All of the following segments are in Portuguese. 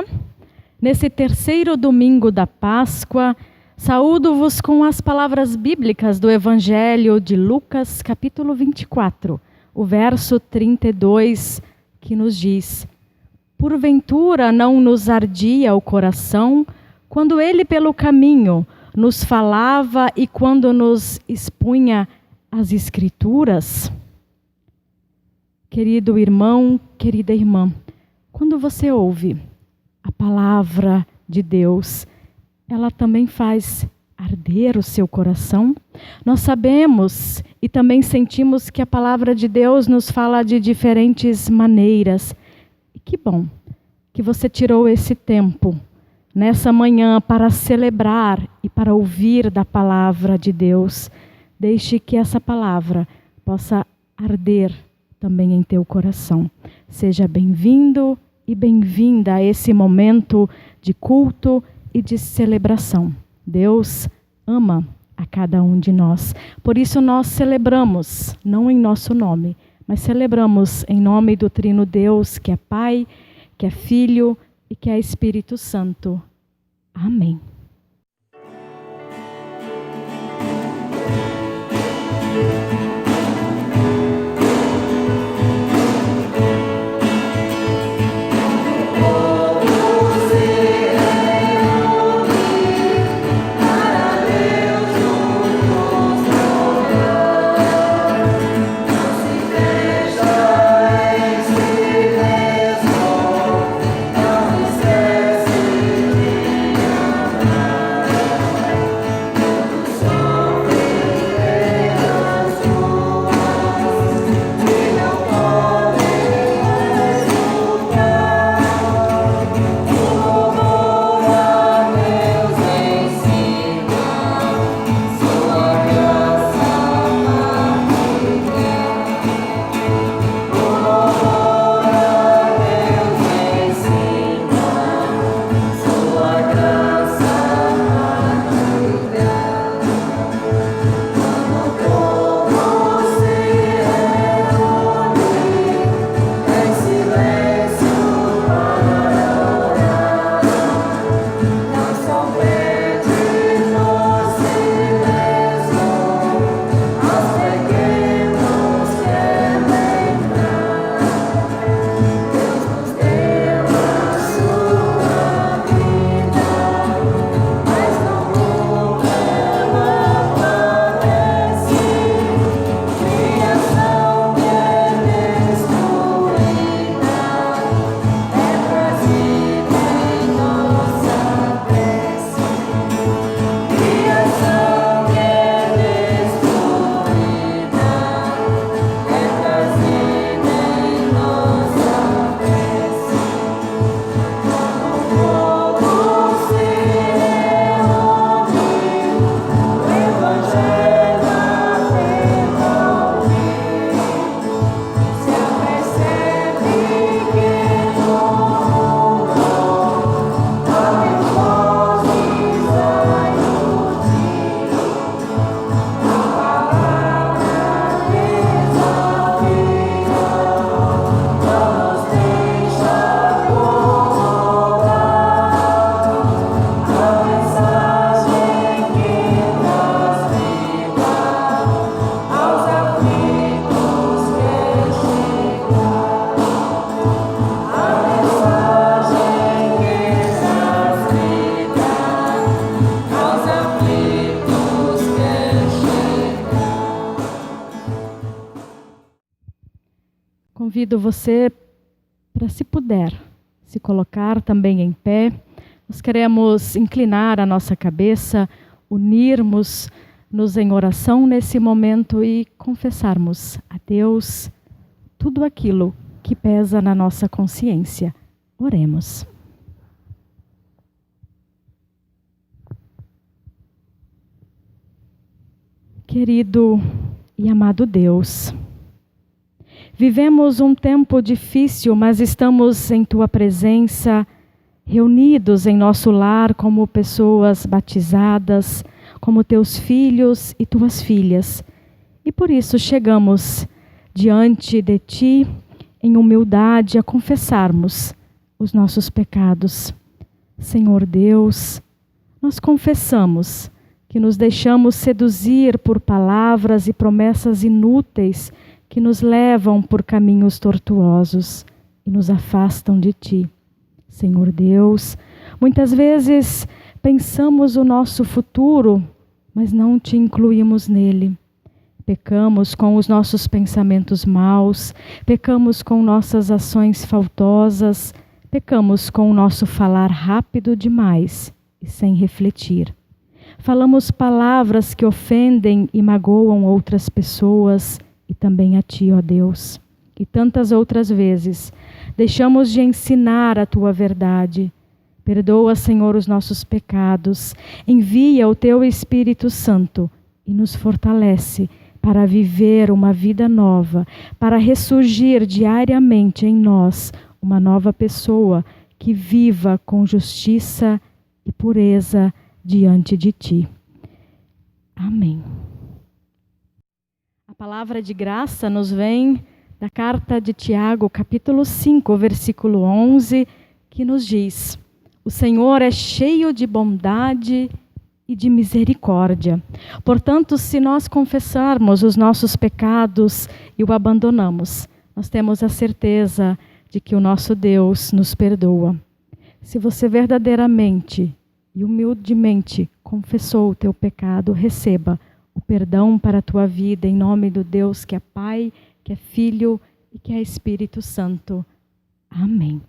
dia. Nesse terceiro domingo da Páscoa, saúdo-vos com as palavras bíblicas do Evangelho de Lucas, capítulo 24, o verso 32, que nos diz: Porventura não nos ardia o coração quando ele pelo caminho nos falava e quando nos expunha as Escrituras? Querido irmão, querida irmã, quando você ouve a palavra de Deus, ela também faz arder o seu coração? Nós sabemos e também sentimos que a palavra de Deus nos fala de diferentes maneiras. E que bom que você tirou esse tempo nessa manhã para celebrar e para ouvir da palavra de Deus. Deixe que essa palavra possa arder também em teu coração. Seja bem-vindo e bem-vinda a esse momento de culto e de celebração. Deus ama a cada um de nós. Por isso nós celebramos, não em nosso nome, mas celebramos em nome do Trino Deus, que é Pai, que é Filho e que é Espírito Santo. Amém. Convido você para, se puder, se colocar também em pé. Nós queremos inclinar a nossa cabeça, unirmos-nos em oração nesse momento e confessarmos a Deus tudo aquilo que pesa na nossa consciência. Oremos. Querido e amado Deus, vivemos um tempo difícil, mas estamos em Tua presença, reunidos em nosso lar como pessoas batizadas, como Teus filhos e Tuas filhas. E por isso chegamos diante de Ti, em humildade, a confessarmos os nossos pecados. Senhor Deus, nós confessamos que nos deixamos seduzir por palavras e promessas inúteis que nos levam por caminhos tortuosos e nos afastam de Ti. Senhor Deus, muitas vezes pensamos o nosso futuro, mas não Te incluímos nele. Pecamos com os nossos pensamentos maus, pecamos com nossas ações faltosas, pecamos com o nosso falar rápido demais e sem refletir. Falamos palavras que ofendem e magoam outras pessoas e também a Ti, ó Deus. E tantas outras vezes deixamos de ensinar a Tua verdade. Perdoa, Senhor, os nossos pecados. Envia o Teu Espírito Santo e nos fortalece para viver uma vida nova, para ressurgir diariamente em nós uma nova pessoa que viva com justiça e pureza diante de Ti. Amém. A palavra de graça nos vem da carta de Tiago, capítulo 5, versículo 11, que nos diz: o Senhor é cheio de bondade e de misericórdia. Portanto, se nós confessarmos os nossos pecados e o abandonamos, nós temos a certeza de que o nosso Deus nos perdoa. Se você verdadeiramente e humildemente confessou o teu pecado, receba o perdão para a tua vida em nome do Deus que é Pai, que é Filho e que é Espírito Santo. Amém.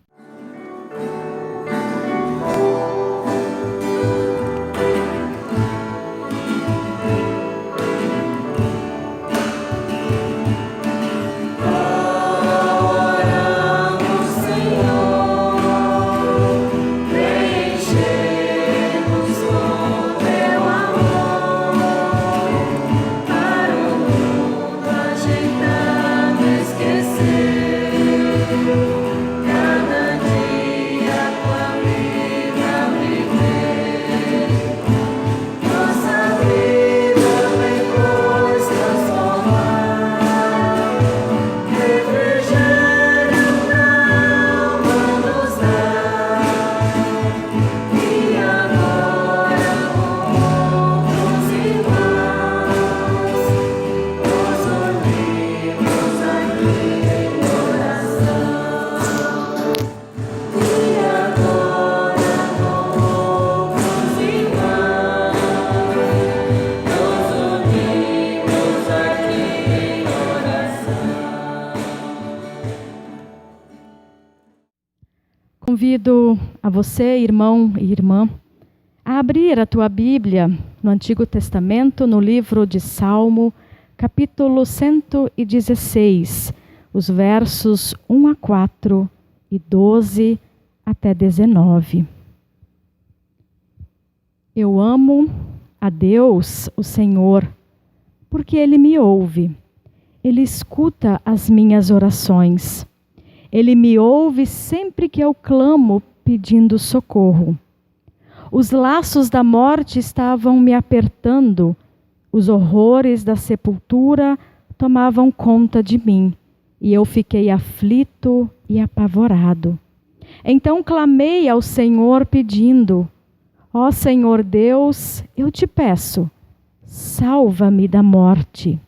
Convido a você, irmão e irmã, a abrir a tua Bíblia no Antigo Testamento, no livro de Salmo, capítulo 116, os versos 1 a 4 e 12 até 19. Eu amo a Deus, o Senhor, porque Ele me ouve. Ele escuta as minhas orações. Ele me ouve sempre que eu clamo pedindo socorro. Os laços da morte estavam me apertando, os horrores da sepultura tomavam conta de mim, e eu fiquei aflito e apavorado. Então clamei ao Senhor pedindo: ó Senhor Deus, eu te peço, salva-me da morte.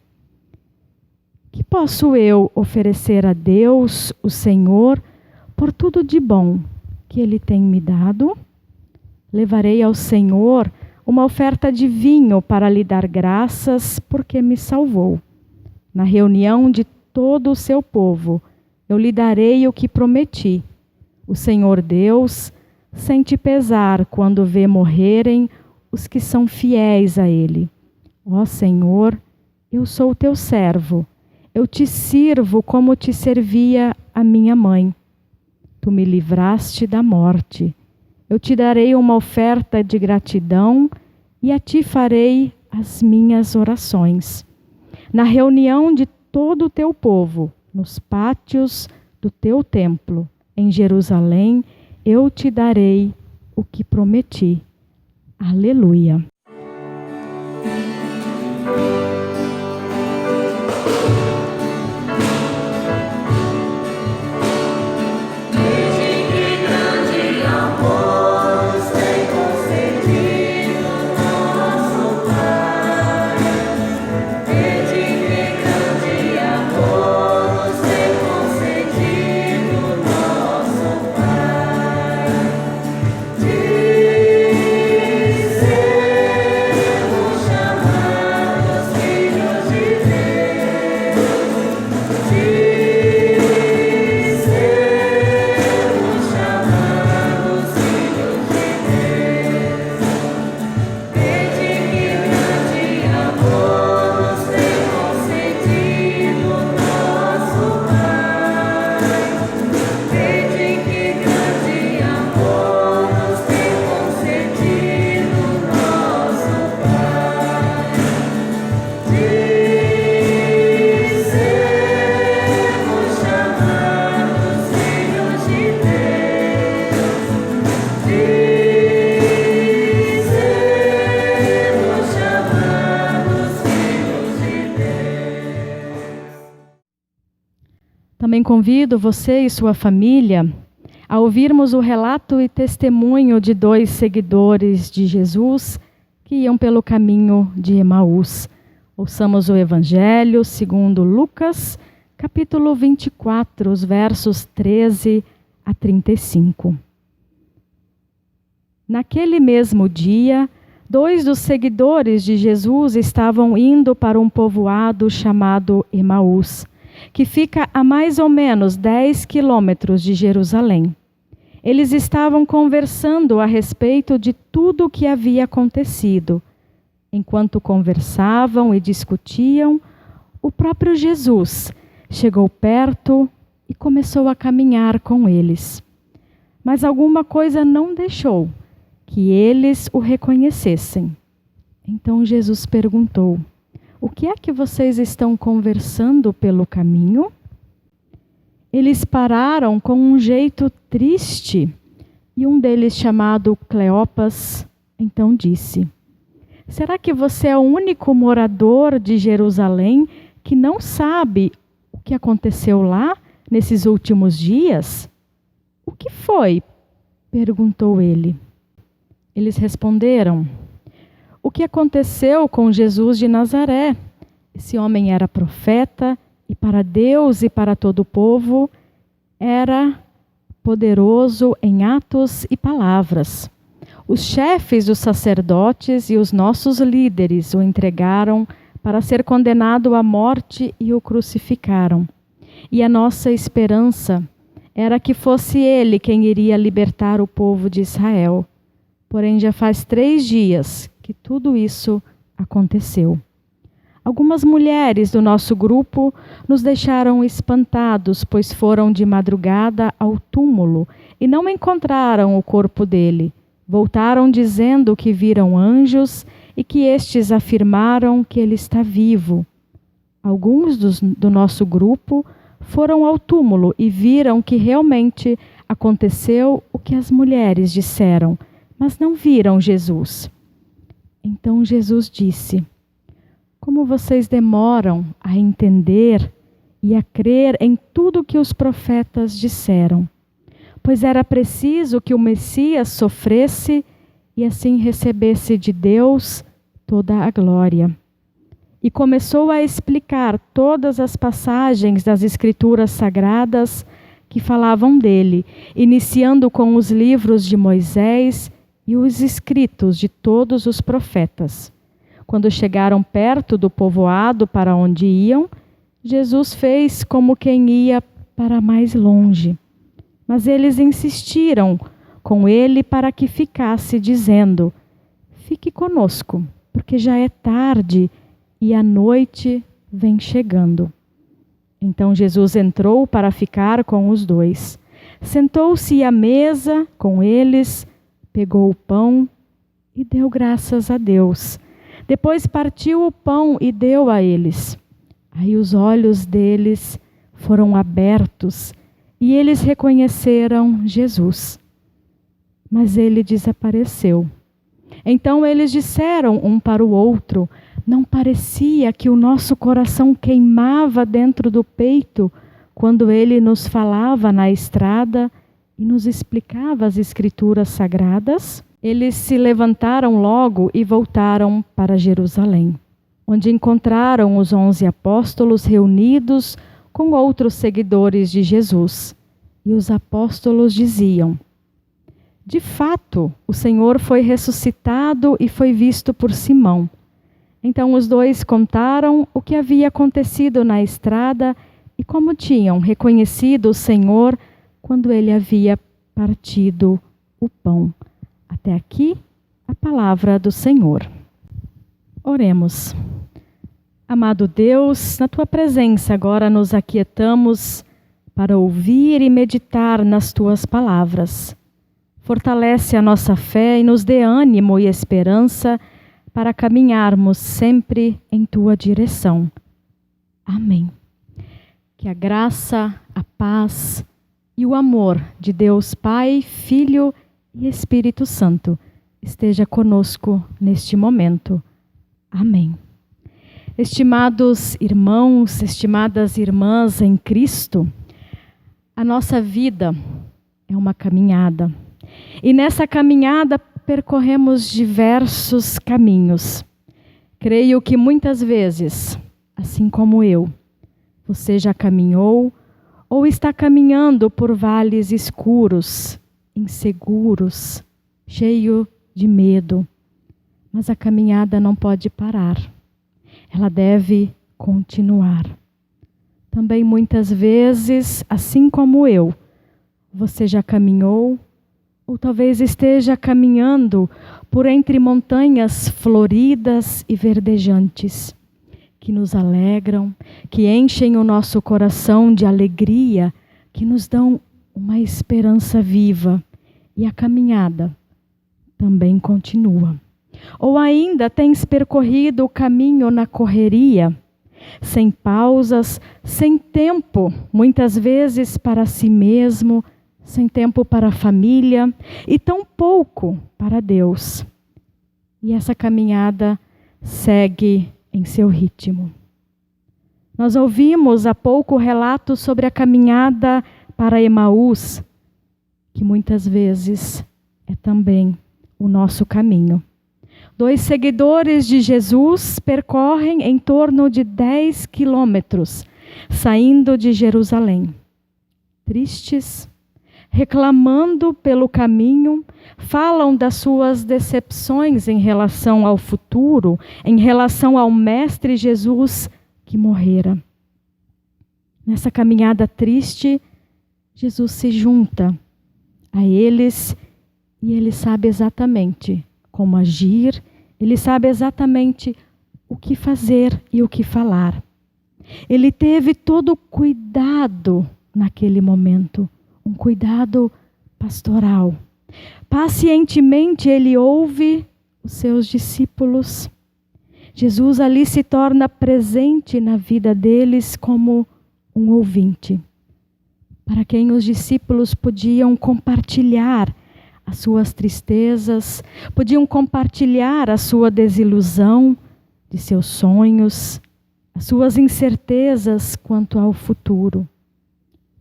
Que posso eu oferecer a Deus, o Senhor, por tudo de bom que Ele tem me dado? Levarei ao Senhor uma oferta de vinho para lhe dar graças, porque me salvou. Na reunião de todo o seu povo, eu lhe darei o que prometi. O Senhor Deus sente pesar quando vê morrerem os que são fiéis a Ele. Ó Senhor, eu sou teu servo. Eu te sirvo como te servia a minha mãe. Tu me livraste da morte. Eu te darei uma oferta de gratidão e a ti farei as minhas orações. Na reunião de todo o teu povo, nos pátios do teu templo, em Jerusalém, eu te darei o que prometi. Aleluia. Desde que Também convido você e sua família a ouvirmos o relato e testemunho de 2 seguidores de Jesus que iam pelo caminho de Emaús. Ouçamos o Evangelho segundo Lucas, capítulo 24, os versos 13 a 35. Naquele mesmo dia, 2 dos seguidores de Jesus estavam indo para um povoado chamado Emaús, que fica a mais ou menos 10 quilômetros de Jerusalém. Eles estavam conversando a respeito de tudo o que havia acontecido. Enquanto conversavam e discutiam, o próprio Jesus chegou perto e começou a caminhar com eles. Mas alguma coisa não deixou que eles o reconhecessem. Então Jesus perguntou: "O que é que vocês estão conversando pelo caminho?" Eles pararam com um jeito triste, e um deles, chamado Cleopas, então disse: "Será que você é o único morador de Jerusalém que não sabe o que aconteceu lá nesses últimos dias?" "O que foi?" perguntou ele. Eles responderam: "O que aconteceu com Jesus de Nazaré? Esse homem era profeta e para Deus e para todo o povo era poderoso em atos e palavras. Os chefes dos sacerdotes e os nossos líderes o entregaram para ser condenado à morte e o crucificaram. E a nossa esperança era que fosse ele quem iria libertar o povo de Israel. Porém, já faz 3 dias que tudo isso aconteceu. Algumas mulheres do nosso grupo nos deixaram espantados, pois foram de madrugada ao túmulo e não encontraram o corpo dele. Voltaram dizendo que viram anjos e que estes afirmaram que ele está vivo. Alguns do nosso grupo foram ao túmulo e viram que realmente aconteceu o que as mulheres disseram, mas não viram Jesus." Então Jesus disse: "Como vocês demoram a entender e a crer em tudo que os profetas disseram? Pois era preciso que o Messias sofresse e assim recebesse de Deus toda a glória." E começou a explicar todas as passagens das Escrituras Sagradas que falavam dele, iniciando com os livros de Moisés e os escritos de todos os profetas. Quando chegaram perto do povoado para onde iam, Jesus fez como quem ia para mais longe. Mas eles insistiram com ele para que ficasse, dizendo: "Fique conosco, porque já é tarde e a noite vem chegando." Então Jesus entrou para ficar com os 2. Sentou-se à mesa com eles, pegou o pão e deu graças a Deus. Depois partiu o pão e deu a eles. Aí os olhos deles foram abertos e eles reconheceram Jesus. Mas ele desapareceu. Então eles disseram um para o outro: "Não parecia que o nosso coração queimava dentro do peito quando ele nos falava na estrada e nos explicava as Escrituras Sagradas?" Eles se levantaram logo e voltaram para Jerusalém, onde encontraram os 11 apóstolos reunidos com outros seguidores de Jesus. E os apóstolos diziam: "De fato, o Senhor foi ressuscitado e foi visto por Simão." Então os 2 contaram o que havia acontecido na estrada e como tinham reconhecido o Senhor quando ele havia partido o pão. Até aqui, a palavra do Senhor. Oremos. Amado Deus, na tua presença agora nos aquietamos para ouvir e meditar nas tuas palavras. Fortalece a nossa fé e nos dê ânimo e esperança para caminharmos sempre em tua direção. Amém. Que a graça, a paz e o amor de Deus Pai, Filho e Espírito Santo esteja conosco neste momento. Amém. Estimados irmãos, estimadas irmãs em Cristo, A nossa vida é uma caminhada. E nessa caminhada percorremos diversos caminhos. Creio que muitas vezes, assim como eu, você já caminhou ou está caminhando por vales escuros, inseguros, cheio de medo. Mas a caminhada não pode parar. Ela deve continuar. Também muitas vezes, assim como eu, você já caminhou ou talvez esteja caminhando por entre montanhas floridas e verdejantes, que nos alegram, que enchem o nosso coração de alegria, que nos dão uma esperança viva. E a caminhada também continua. Ou ainda tens percorrido o caminho na correria, sem pausas, sem tempo, muitas vezes para si mesmo, sem tempo para a família e tão pouco para Deus. E essa caminhada segue em seu ritmo. Nós ouvimos há pouco relatos sobre a caminhada para Emaús, que muitas vezes é também o nosso caminho. 2 seguidores de Jesus percorrem em torno de 10 quilômetros, saindo de Jerusalém. Tristes, reclamando pelo caminho, falam das suas decepções em relação ao futuro, em relação ao Mestre Jesus que morrera. Nessa caminhada triste, Jesus se junta a eles e ele sabe exatamente como agir, ele sabe exatamente o que fazer e o que falar. Ele teve todo o cuidado naquele momento, um cuidado pastoral. Pacientemente ele ouve os seus discípulos. Jesus ali se torna presente na vida deles como um ouvinte, para quem os discípulos podiam compartilhar as suas tristezas, podiam compartilhar a sua desilusão de seus sonhos, as suas incertezas quanto ao futuro.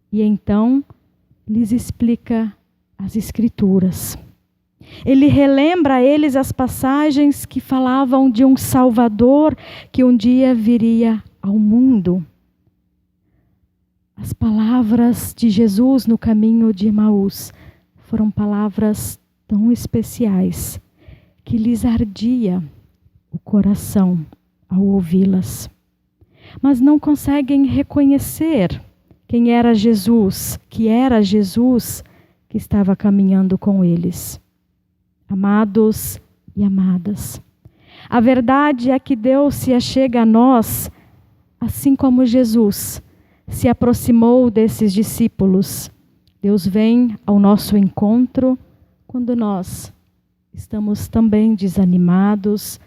E então lhes explica as Escrituras. Ele relembra a eles as passagens que falavam de um Salvador que um dia viria ao mundo. As palavras de Jesus no caminho de Emaús foram palavras tão especiais que lhes ardia o coração ao ouvi-las. Mas não conseguem reconhecer quem era Jesus, que estava caminhando com eles. Amados e amadas, a verdade é que Deus se achega a nós, assim como Jesus se aproximou desses discípulos. Deus vem ao nosso encontro quando nós estamos também desanimados,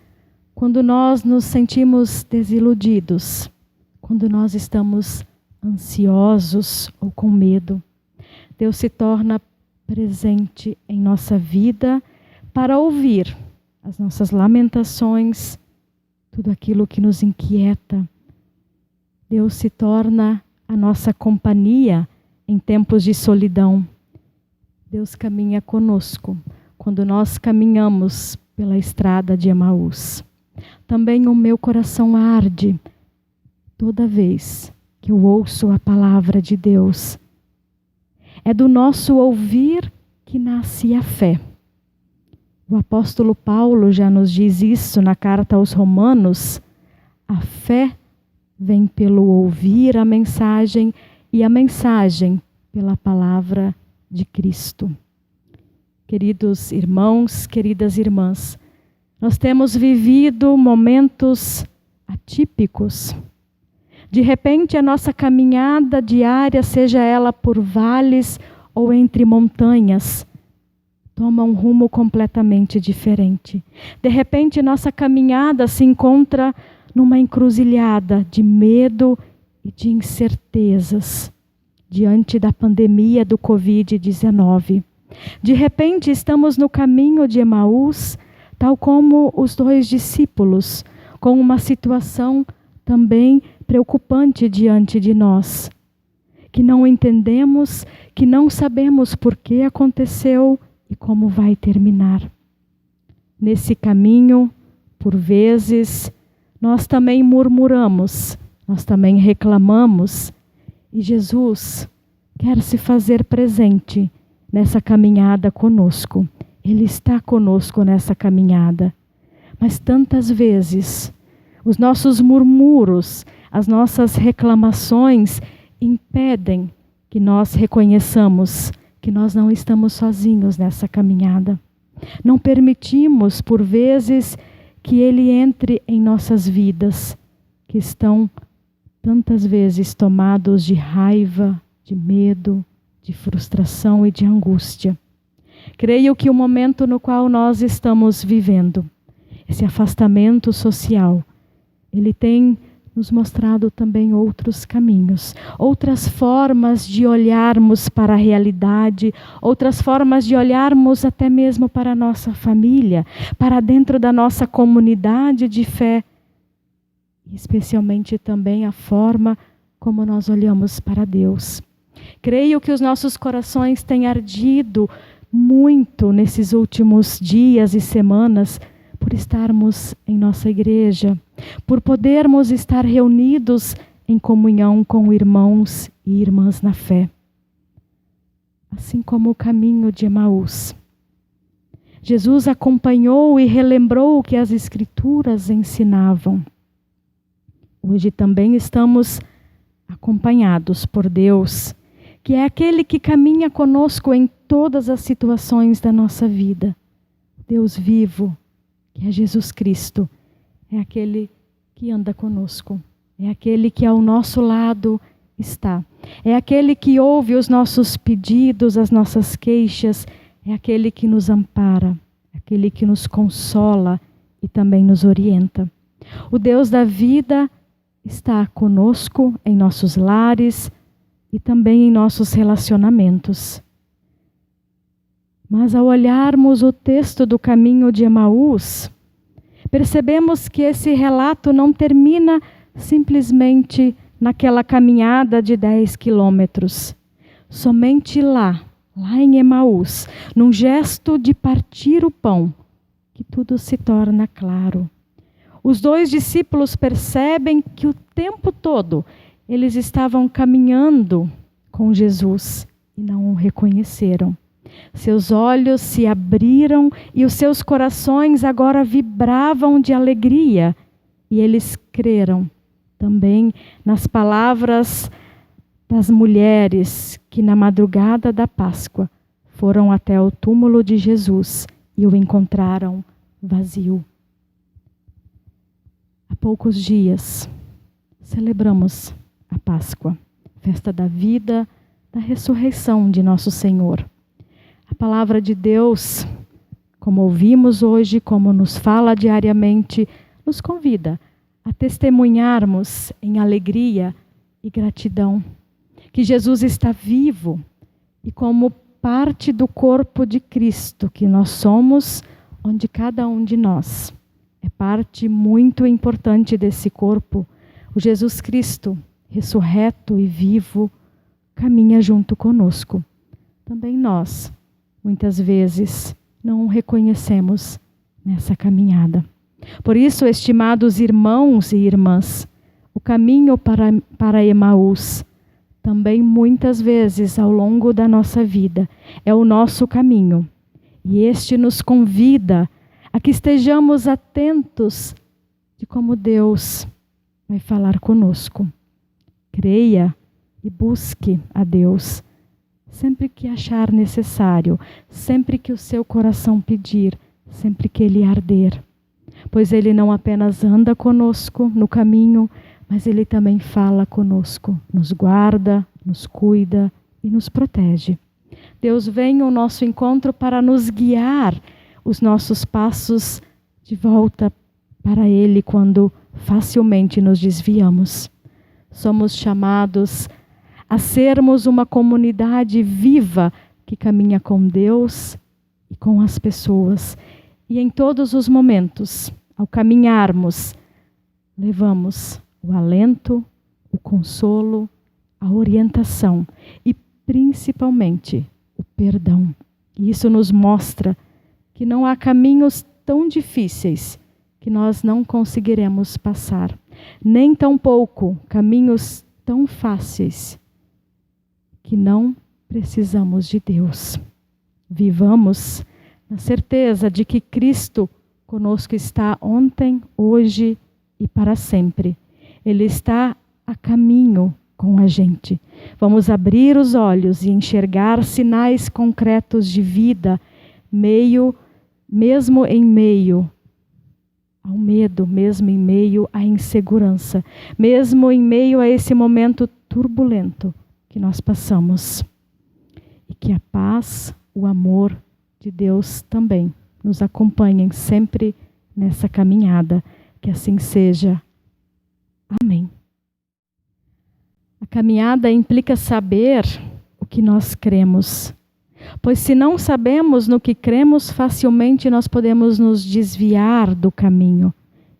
quando nós nos sentimos desiludidos, quando nós estamos ansiosos ou com medo. Deus se torna presente em nossa vida para ouvir as nossas lamentações, tudo aquilo que nos inquieta. Deus se torna a nossa companhia em tempos de solidão. Deus caminha conosco quando nós caminhamos pela estrada de Emaús. Também o meu coração arde toda vez que eu ouço a palavra de Deus. É do nosso ouvir que nasce a fé. O apóstolo Paulo já nos diz isso na carta aos Romanos. A fé vem pelo ouvir a mensagem e a mensagem pela palavra de Cristo. Queridos irmãos, queridas irmãs, nós temos vivido momentos atípicos. De repente, a nossa caminhada diária, seja ela por vales ou entre montanhas, toma um rumo completamente diferente. De repente, nossa caminhada se encontra numa encruzilhada de medo e de incertezas diante da pandemia do Covid-19. De repente, estamos no caminho de Emaús, tal como os 2 discípulos, com uma situação também preocupante diante de nós. que não entendemos, que não sabemos por que aconteceu e como vai terminar. Nesse caminho, por vezes, nós também murmuramos, nós também reclamamos, e Jesus quer se fazer presente nessa caminhada conosco. Ele está conosco nessa caminhada. Mas tantas vezes, os nossos murmuros, as nossas reclamações impedem que nós reconheçamos que nós não estamos sozinhos nessa caminhada. Não permitimos, por vezes, que Ele entre em nossas vidas, que estão tantas vezes tomados de raiva, de medo, de frustração e de angústia. Creio que o momento no qual nós estamos vivendo, esse afastamento social, ele tem nos mostrado também outros caminhos, outras formas de olharmos para a realidade, outras formas de olharmos até mesmo para a nossa família, para dentro da nossa comunidade de fé, especialmente também a forma como nós olhamos para Deus. Creio que os nossos corações têm ardido muito nesses últimos dias e semanas por estarmos em nossa igreja, por podermos estar reunidos em comunhão com irmãos e irmãs na fé. Assim como o caminho de Emaús. Jesus acompanhou e relembrou o que as Escrituras ensinavam. Hoje também estamos acompanhados por Deus, que é aquele que caminha conosco em todas as situações da nossa vida. Deus vivo, que é Jesus Cristo, é aquele que anda conosco, é aquele que ao nosso lado está, é aquele que ouve os nossos pedidos, as nossas queixas, é aquele que nos ampara, é aquele que nos consola e também nos orienta. O Deus da vida está conosco em nossos lares e também em nossos relacionamentos. Mas ao olharmos o texto do caminho de Emaús, percebemos que esse relato não termina simplesmente naquela caminhada de 10 quilômetros. Somente lá em Emaús, num gesto de partir o pão, que tudo se torna claro. Os 2 discípulos percebem que o tempo todo eles estavam caminhando com Jesus e não o reconheceram. Seus olhos se abriram e os seus corações agora vibravam de alegria. E eles creram também nas palavras das mulheres que na madrugada da Páscoa foram até o túmulo de Jesus e o encontraram vazio. Há poucos dias celebramos a Páscoa, festa da vida, da ressurreição de nosso Senhor. A palavra de Deus, como ouvimos hoje, como nos fala diariamente, nos convida a testemunharmos em alegria e gratidão que Jesus está vivo e como parte do corpo de Cristo que nós somos, onde cada um de nós é parte muito importante desse corpo. O Jesus Cristo, ressurreto e vivo, caminha junto conosco. Também nós, muitas vezes, não o reconhecemos nessa caminhada. Por isso, estimados irmãos e irmãs, o caminho para Emaús, também muitas vezes ao longo da nossa vida, é o nosso caminho. E este nos convida a que estejamos atentos de como Deus vai falar conosco. Creia e busque a Deus sempre que achar necessário, sempre que o seu coração pedir, sempre que ele arder. Pois ele não apenas anda conosco no caminho, mas ele também fala conosco, nos guarda, nos cuida e nos protege. Deus vem ao nosso encontro para nos guiar os nossos passos de volta para Ele quando facilmente nos desviamos. Somos chamados a sermos uma comunidade viva que caminha com Deus e com as pessoas. E em todos os momentos, ao caminharmos, levamos o alento, o consolo a orientação e principalmente o perdão. E isso nos mostra que não há caminhos tão difíceis que nós não conseguiremos passar, nem tampouco caminhos tão fáceis que não precisamos de Deus. Vivamos na certeza de que Cristo conosco está ontem, hoje e para sempre. Ele está a caminho com a gente. Vamos abrir os olhos e enxergar sinais concretos de vida, mesmo em meio ao medo, mesmo em meio à insegurança, mesmo em meio a esse momento turbulento que nós passamos. E que a paz, o amor de Deus também nos acompanhem sempre nessa caminhada. Que assim seja. Amém. A caminhada implica saber o que nós cremos. Pois se não sabemos no que cremos, facilmente nós podemos nos desviar do caminho.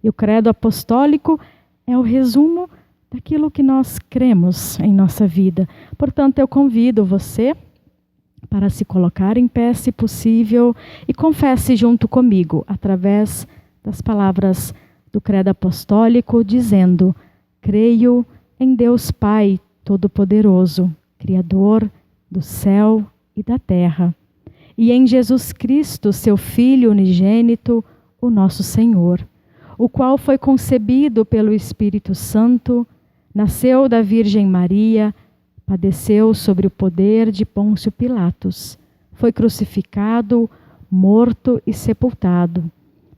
E o credo apostólico é o resumo daquilo que nós cremos em nossa vida. Portanto, eu convido você para se colocar em pé, se possível, e confesse junto comigo, através das palavras do credo apostólico, dizendo: creio em Deus Pai Todo-Poderoso, Criador do céu e da terra, e em Jesus Cristo, seu Filho unigênito, o nosso Senhor, o qual foi concebido pelo Espírito Santo, nasceu da Virgem Maria, padeceu sobre o poder de Pôncio Pilatos, foi crucificado, morto e sepultado,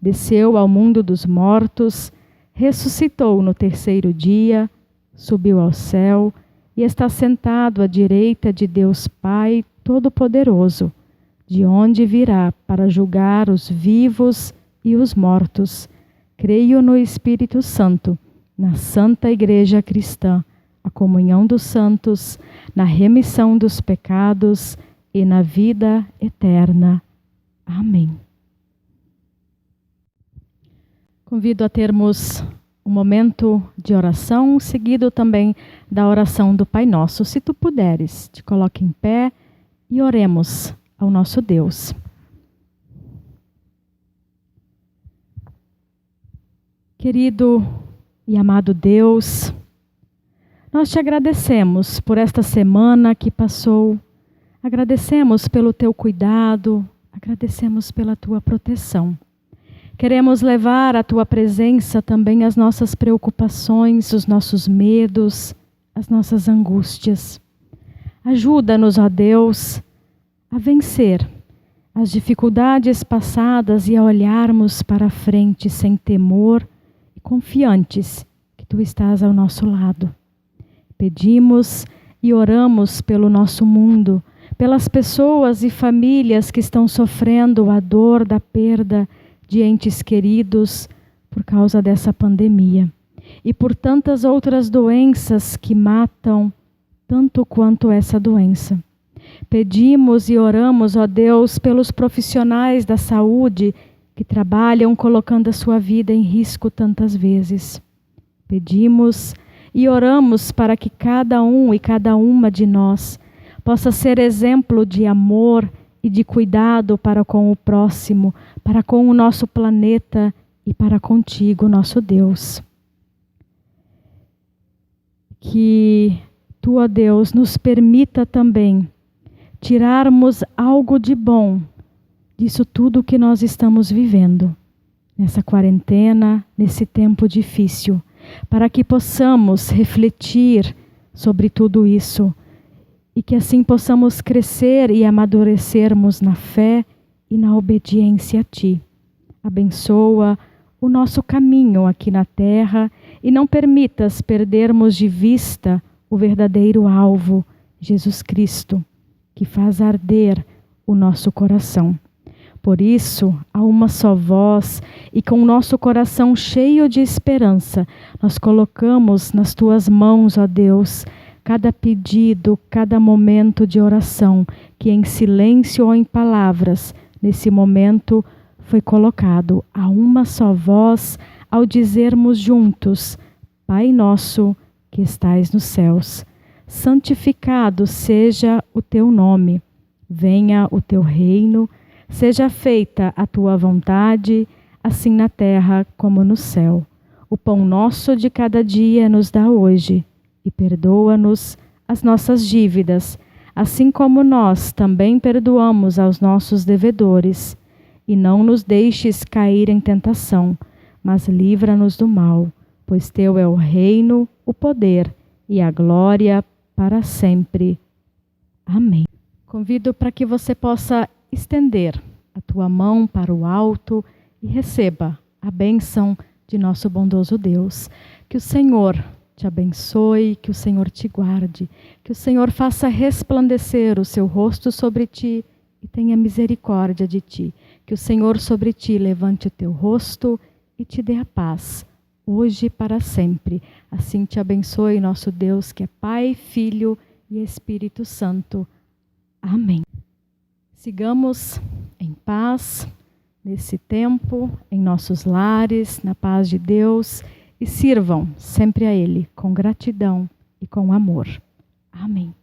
desceu ao mundo dos mortos, ressuscitou no terceiro dia, subiu ao céu e está sentado à direita de Deus Pai Todo-Poderoso, de onde virá para julgar os vivos e os mortos. Creio no Espírito Santo, na Santa Igreja Cristã, a comunhão dos santos, na remissão dos pecados e na vida eterna. Amém. Convido a termos um momento de oração, seguido também da oração do Pai Nosso. Se tu puderes, te coloque em pé e oremos ao nosso Deus. Querido e amado Deus, nós te agradecemos por esta semana que passou, agradecemos pelo teu cuidado, agradecemos pela tua proteção. Queremos levar à tua presença também as nossas preocupações, os nossos medos, as nossas angústias. Ajuda-nos, ó Deus, a vencer as dificuldades passadas e a olharmos para frente sem temor e confiantes que tu estás ao nosso lado. Pedimos e oramos pelo nosso mundo, pelas pessoas e famílias que estão sofrendo a dor da perda de entes queridos por causa dessa pandemia. E por tantas outras doenças que matam tanto quanto essa doença. Pedimos e oramos, ó Deus, pelos profissionais da saúde que trabalham colocando a sua vida em risco tantas vezes. Pedimos e oramos para que cada um e cada uma de nós possa ser exemplo de amor e de cuidado para com o próximo, para com o nosso planeta e para contigo, nosso Deus. Que tu, ó Deus, nos permita também tirarmos algo de bom disso tudo que nós estamos vivendo, nessa quarentena, nesse tempo difícil, para que possamos refletir sobre tudo isso e que assim possamos crescer e amadurecermos na fé e na obediência a Ti. Abençoa o nosso caminho aqui na terra e não permitas perdermos de vista o verdadeiro alvo, Jesus Cristo, que faz arder o nosso coração. Por isso, a uma só voz e com o nosso coração cheio de esperança, nós colocamos nas Tuas mãos, ó Deus, cada pedido, cada momento de oração, que em silêncio ou em palavras, nesse momento, foi colocado a uma só voz, ao dizermos juntos: Pai nosso que estais nos céus, santificado seja o teu nome. Venha o teu reino, seja feita a tua vontade, assim na terra como no céu. O pão nosso de cada dia nos dá hoje, e perdoa-nos as nossas dívidas, assim como nós também perdoamos aos nossos devedores. E não nos deixes cair em tentação, mas livra-nos do mal, pois teu é o reino, o poder e a glória para sempre. Amém. Convido para que você possa estender a tua mão para o alto e receba a bênção de nosso bondoso Deus. Que o Senhor te abençoe, que o Senhor te guarde, que o Senhor faça resplandecer o seu rosto sobre ti e tenha misericórdia de ti. Que o Senhor sobre ti levante o teu rosto e te dê a paz, hoje e para sempre. Assim te abençoe nosso Deus, que é Pai, Filho e Espírito Santo. Amém. Sigamos em paz, nesse tempo, em nossos lares, na paz de Deus, e sirvam sempre a Ele com gratidão e com amor. Amém.